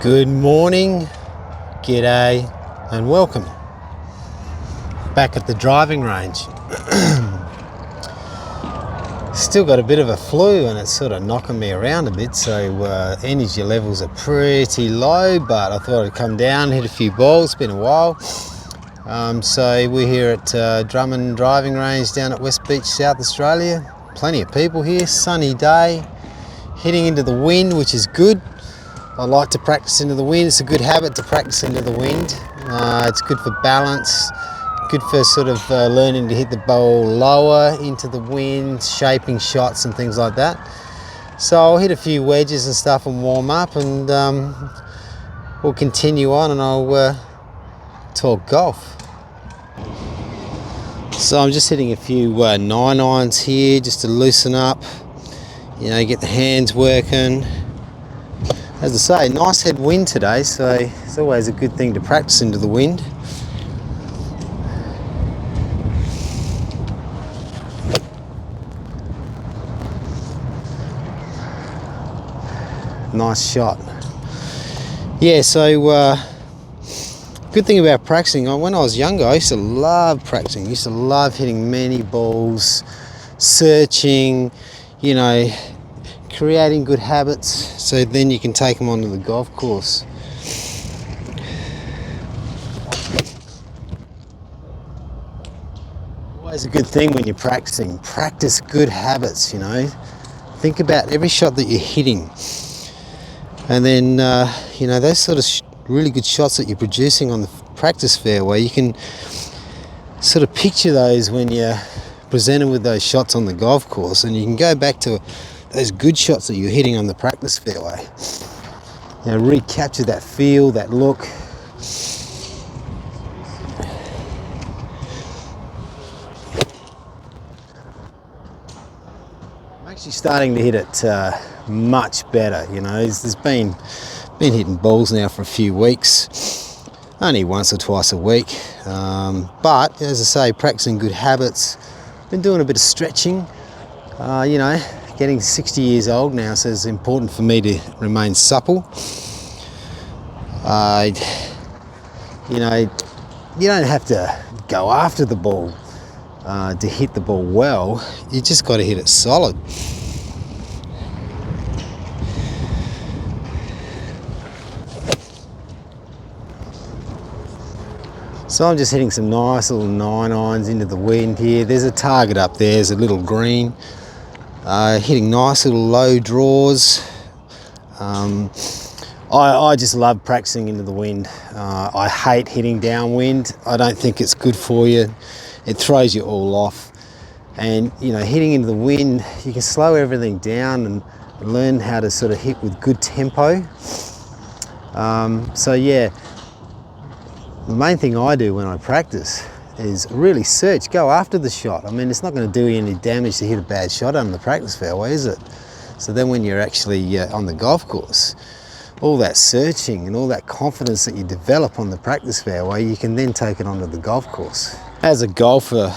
Good morning, g'day, and welcome back at the driving range. Still got a bit of a flu and it's sort of knocking me around a bit, so energy levels are pretty low, but I thought I'd come down, hit a few balls. It's been a while. So we're here at Drummond Driving Range down at West Beach, South Australia. Plenty of people here, sunny day, heading into the wind, which is good. I like to practice into the wind. It's a good habit to practice into the wind. It's good for balance, good for sort of learning to hit the ball lower into the wind, shaping shots and things like that. So I'll hit a few wedges and stuff and warm up, and we'll continue on and I'll talk golf. So I'm just hitting a few 9-irons here just to loosen up, you know, get the hands working. As I say, nice headwind today, so it's always a good thing to practice into the wind. Nice shot. Yeah, so good thing about practicing, when I was younger, I used to love practicing. I used to love hitting many balls, searching, you know, creating good habits so then you can take them onto the golf course. Always a good thing when you're practicing. Practice good habits, you know. Think about every shot that you're hitting. And then, you know, those sort of really good shots that you're producing on the practice fairway, you can sort of picture those when you're presented with those shots on the golf course, and you can go back to those good shots that you're hitting on the practice fairway. You know, recapture that feel, that look. I'm actually starting to hit it much better. You know, there's been hitting balls now for a few weeks, only once or twice a week. But as I say, practicing good habits. Been doing a bit of stretching. You know, getting 60 years old now, so it's important for me to remain supple. You know, you don't have to go after the ball to hit the ball well. You just got to hit it solid. So I'm just hitting some nice little 9-irons into the wind here. There's a target up there, there's a little green. Hitting nice little low draws. I just love practicing into the wind. I hate hitting downwind. I don't think it's good for you. It throws you all off. And you know, hitting into the wind, you can slow everything down and learn how to sort of hit with good tempo. So yeah, the main thing I do when I practice is really search, go after the shot. I mean, it's not going to do you any damage to hit a bad shot on the practice fairway, is it? So then when you're actually on the golf course, all that searching and all that confidence that you develop on the practice fairway, you can then take it onto the golf course. As a golfer,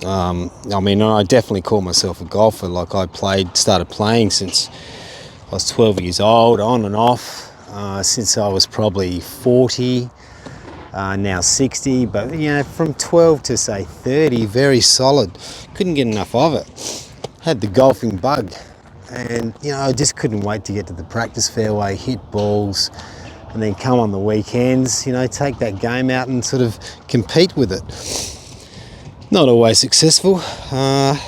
I mean, I definitely call myself a golfer. Like, started playing since I was 12 years old, on and off, since I was probably 40. Now 60, but you know, from 12 to say 30, very solid. Couldn't get enough of it. Had the golfing bug, and you know, I just couldn't wait to get to the practice fairway, hit balls, and then come on the weekends, you know, take that game out and sort of compete with it. Not always successful. I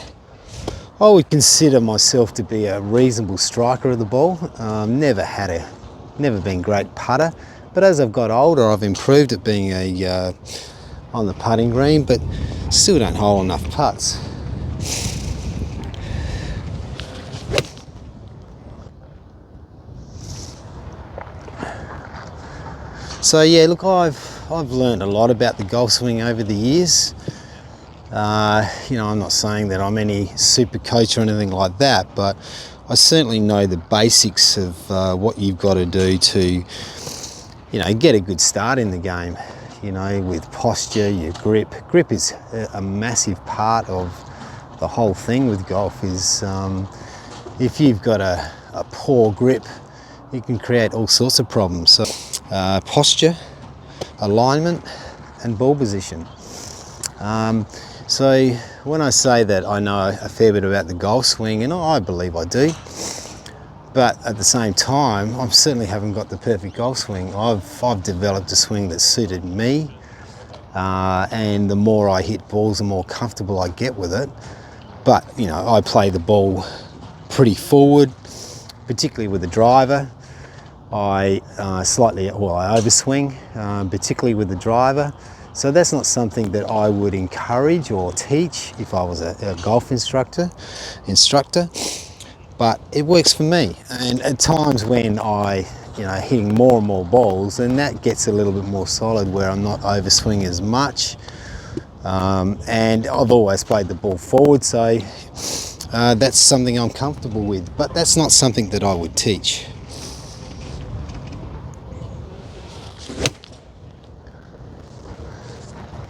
would consider myself to be a reasonable striker of the ball. Never been great putter. But as I've got older, I've improved at being on the putting green, but still don't hole enough putts. So yeah, look, I've learned a lot about the golf swing over the years. You know, I'm not saying that I'm any super coach or anything like that, but I certainly know the basics of what you've got to do to, you know, get a good start in the game. You know, with posture, your grip. Grip is a massive part of the whole thing with golf. Is if you've got a poor grip, it can create all sorts of problems. So, posture, alignment, and ball position. So when I say that I know a fair bit about the golf swing, and I believe I do, but at the same time, I certainly haven't got the perfect golf swing. I've developed a swing that suited me, and the more I hit balls, the more comfortable I get with it. But you know, I play the ball pretty forward, particularly with the driver. I overswing, particularly with the driver. So that's not something that I would encourage or teach if I was a golf instructor, but it works for me. And at times when I, hitting more and more balls, then that gets a little bit more solid where I'm not overswinging as much. And I've always played the ball forward, so that's something I'm comfortable with, but that's not something that I would teach.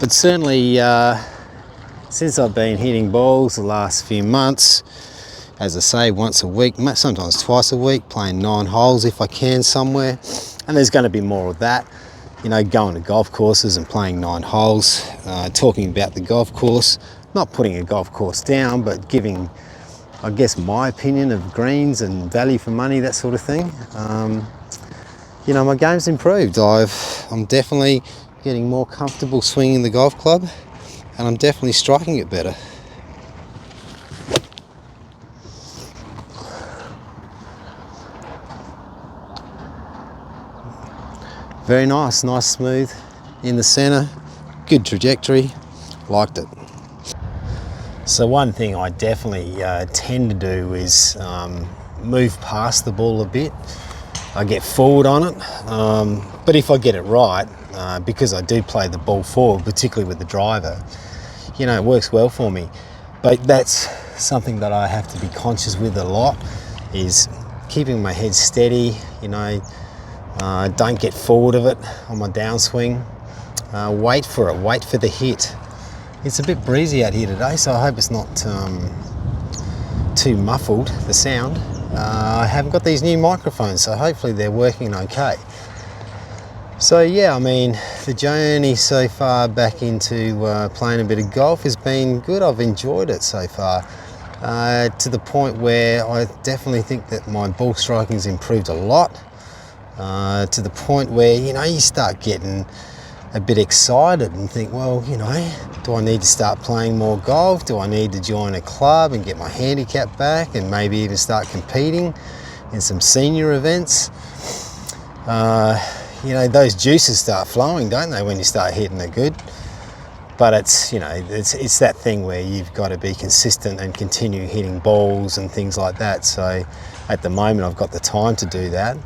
But certainly, since I've been hitting balls the last few months, as I say, once a week, sometimes twice a week, playing 9 holes if I can somewhere, and there's going to be more of that. Going to golf courses and playing 9 holes, talking about the golf course, not putting a golf course down, but giving, I guess, my opinion of greens and value for money, that sort of thing. My game's improved. I'm definitely getting more comfortable swinging the golf club, and I'm definitely striking it better. Very nice, smooth in the center, good trajectory, liked it. So one thing I definitely tend to do is move past the ball a bit. I get forward on it, but if I get it right, because I do play the ball forward, particularly with the driver, it works well for me. But that's something that I have to be conscious with a lot, is keeping my head steady, don't get forward of it on my downswing. Wait for it, wait for the hit. It's a bit breezy out here today, so I hope it's not too muffled, the sound. I haven't got these new microphones, so hopefully they're working okay. So yeah, the journey so far back into playing a bit of golf has been good. I've enjoyed it so far, to the point where I definitely think that my ball striking's improved a lot, to the point where, you start getting a bit excited and think, well, do I need to start playing more golf? Do I need to join a club and get my handicap back and maybe even start competing in some senior events? Those juices start flowing, don't they, when you start hitting it good? But it's that thing where you've got to be consistent and continue hitting balls and things like that. So at the moment, I've got the time to do that.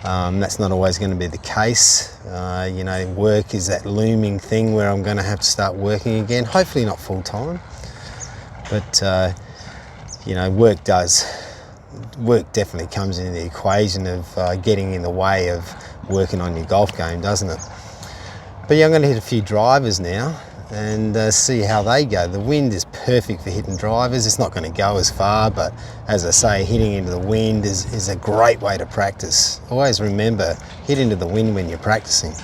That's not always going to be the case. Work is that looming thing where I'm going to have to start working again, hopefully not full time. But, work definitely comes into the equation of getting in the way of working on your golf game, doesn't it? But yeah, I'm going to hit a few drivers now and see how they go. The wind is perfect for hitting drivers. It's not going to go as far, but as I say, hitting into the wind is a great way to practice. Always remember, hit into the wind when you're practicing.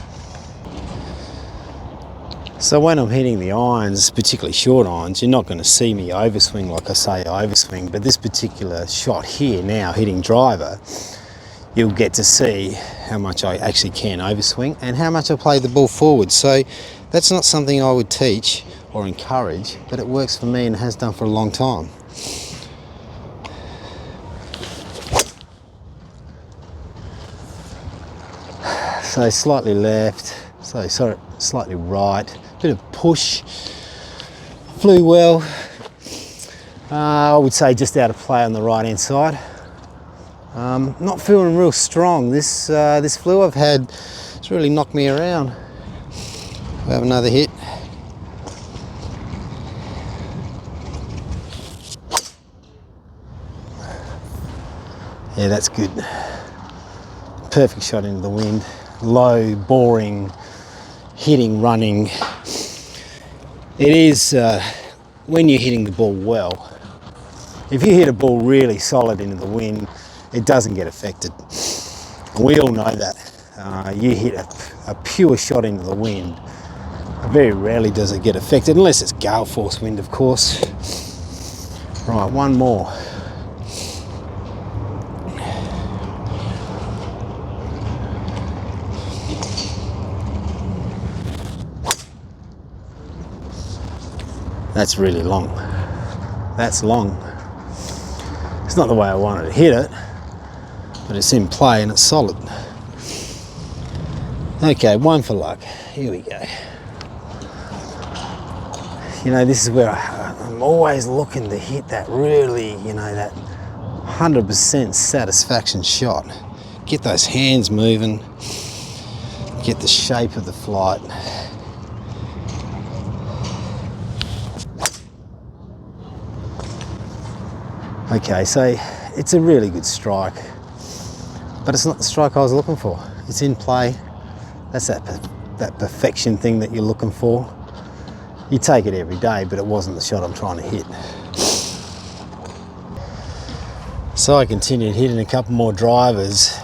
So when I'm hitting the irons, particularly short irons, you're not going to see me overswing like I say overswing, but this particular shot here now, hitting driver, you'll get to see how much I actually can overswing and how much I play the ball forward. So that's not something I would teach or encourage, but it works for me and has done for a long time. So slightly left, slightly right, bit of push, flew well. I would say just out of play on the right hand side. Not feeling real strong. This flu I've had, it's really knocked me around. We'll have another hit. Yeah, that's good. Perfect shot into the wind. Low, boring, hitting, running. It is, when you're hitting the ball well, if you hit a ball really solid into the wind, it doesn't get affected. We all know that. You hit a pure shot into the wind. Very rarely does it get affected, unless it's gale force wind, of course. Right, one more. That's really long. That's long. It's not the way I wanted to hit it, but it's in play and it's solid. Okay, one for luck. Here we go. You know, this is where I'm always looking to hit that really, you know, that 100% satisfaction shot. Get those hands moving, get the shape of the flight. Okay, so it's a really good strike, but it's not the strike I was looking for. It's in play. That's that perfection thing that you're looking for. You take it every day, but it wasn't the shot I'm trying to hit. So I continued hitting a couple more drivers,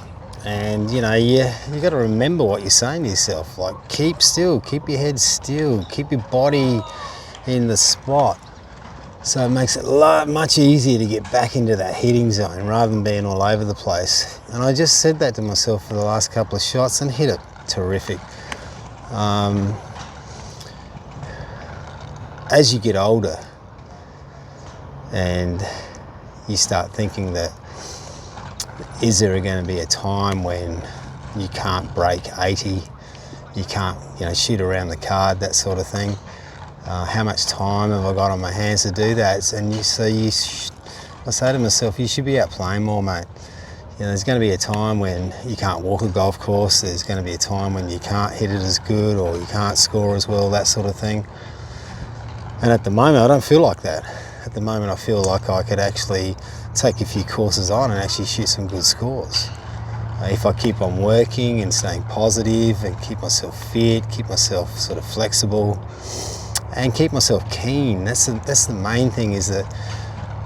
and you know, you got to remember what you're saying to yourself. Like, keep still, keep your head still, keep your body in the spot. So it makes it much easier to get back into that hitting zone rather than being all over the place. And I just said that to myself for the last couple of shots and hit it terrific. As you get older and you start thinking that, is there going to be a time when you can't break 80, you can't, you know, shoot around the card, that sort of thing. How much time have I got on my hands to do that? And I say to myself, you should be out playing more, mate. You know, there's going to be a time when you can't walk a golf course. There's going to be a time when you can't hit it as good, or you can't score as well, that sort of thing. And at the moment, I don't feel like that. At the moment, I feel like I could actually take a few courses on and actually shoot some good scores. If I keep on working and staying positive and keep myself fit, keep myself sort of flexible, and keep myself keen. That's the main thing. Is that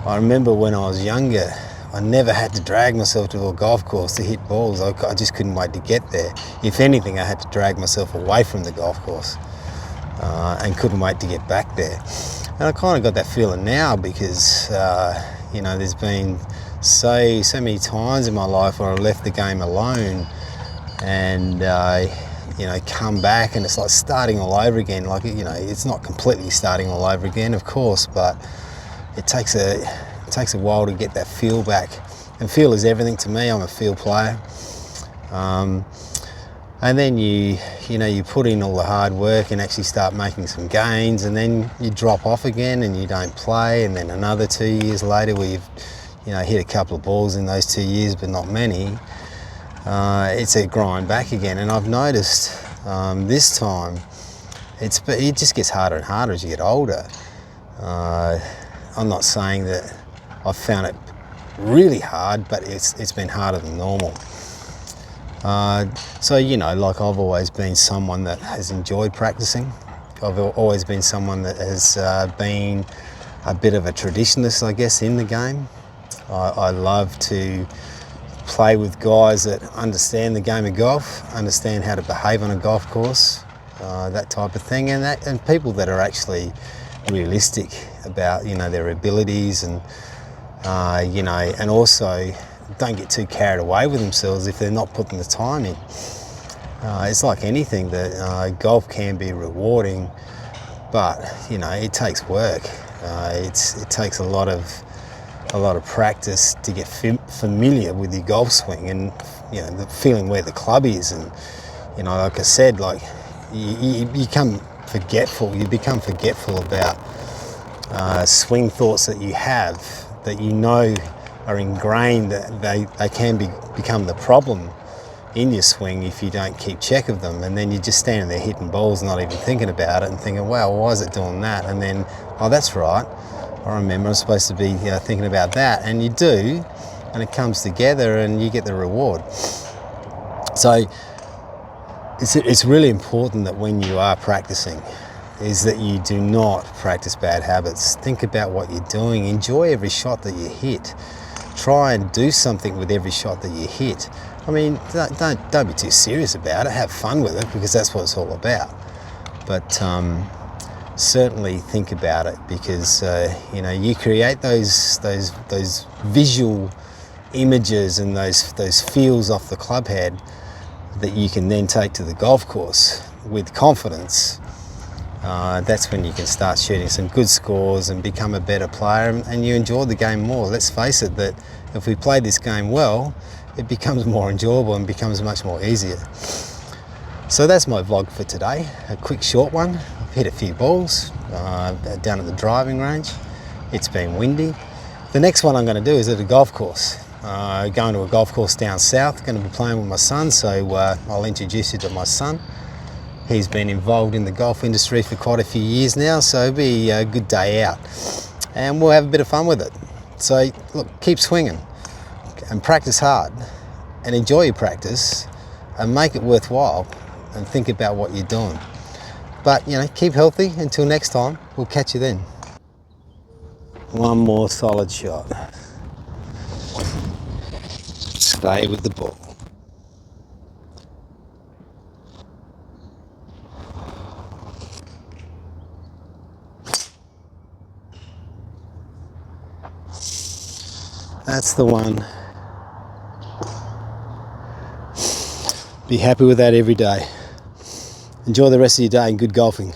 I remember when I was younger, I never had to drag myself to a golf course to hit balls. I just couldn't wait to get there. If anything, I had to drag myself away from the golf course and couldn't wait to get back there. And I kind of got that feeling now because you know, there's been so many times in my life where I left the game alone and you know, come back and it's like starting all over again. Like, you know, it's not completely starting all over again, of course, but it takes a while to get that feel back. And feel is everything to me. I'm a feel player. And then you put in all the hard work and actually start making some gains, and then you drop off again and you don't play, and then another 2 years later where you've, you know, hit a couple of balls in those 2 years, but not many. It's a grind back again, and I've noticed this time it just gets harder and harder as you get older. I'm not saying that I've found it really hard, but it's been harder than normal. So, you know, like, I've always been someone that has enjoyed practicing. I've always been someone that has been a bit of a traditionalist, I guess, in the game. I love to play with guys that understand the game of golf, understand how to behave on a golf course, that type of thing, and people that are actually realistic about, you know, their abilities, and you know, and also don't get too carried away with themselves if they're not putting the time in. It's like anything, that golf can be rewarding, but you know, it takes work. It takes a lot of practice to get familiar with your golf swing, and you know, the feeling where the club is, and you know, like I said, like you become forgetful. You become forgetful about swing thoughts that you have, that you know are ingrained, that they can become the problem in your swing if you don't keep check of them, and then you're just standing there hitting balls, not even thinking about it, and thinking, wow, why is it doing that? And then, oh, that's right, I remember I'm supposed to be thinking about that, and you do, and it comes together and you get the reward. So it's really important that when you are practicing, is that you do not practice bad habits. Think about what you're doing. Enjoy every shot that you hit. Try and do something with every shot that you hit. I mean, don't be too serious about it. Have fun with it, because that's what it's all about. But certainly think about it, because you know, you create those visual images and those feels off the club head that you can then take to the golf course with confidence. That's when you can start shooting some good scores and become a better player, and you enjoy the game more. Let's face it, that if we play this game well, it becomes more enjoyable and becomes much more easier. So that's my vlog for today, a quick short one. I've hit a few balls down at the driving range. It's been windy. The next one I'm going to do is at a golf course. Going to a golf course down south, going to be playing with my son, so I'll introduce you to my son. He's been involved in the golf industry for quite a few years now, so it'll be a good day out. And we'll have a bit of fun with it. So look, keep swinging and practice hard and enjoy your practice and make it worthwhile and think about what you're doing. But, you know, keep healthy. Until next time, we'll catch you then. One more solid shot. Stay with the ball. That's the one. Be happy with that every day. Enjoy the rest of your day and good golfing.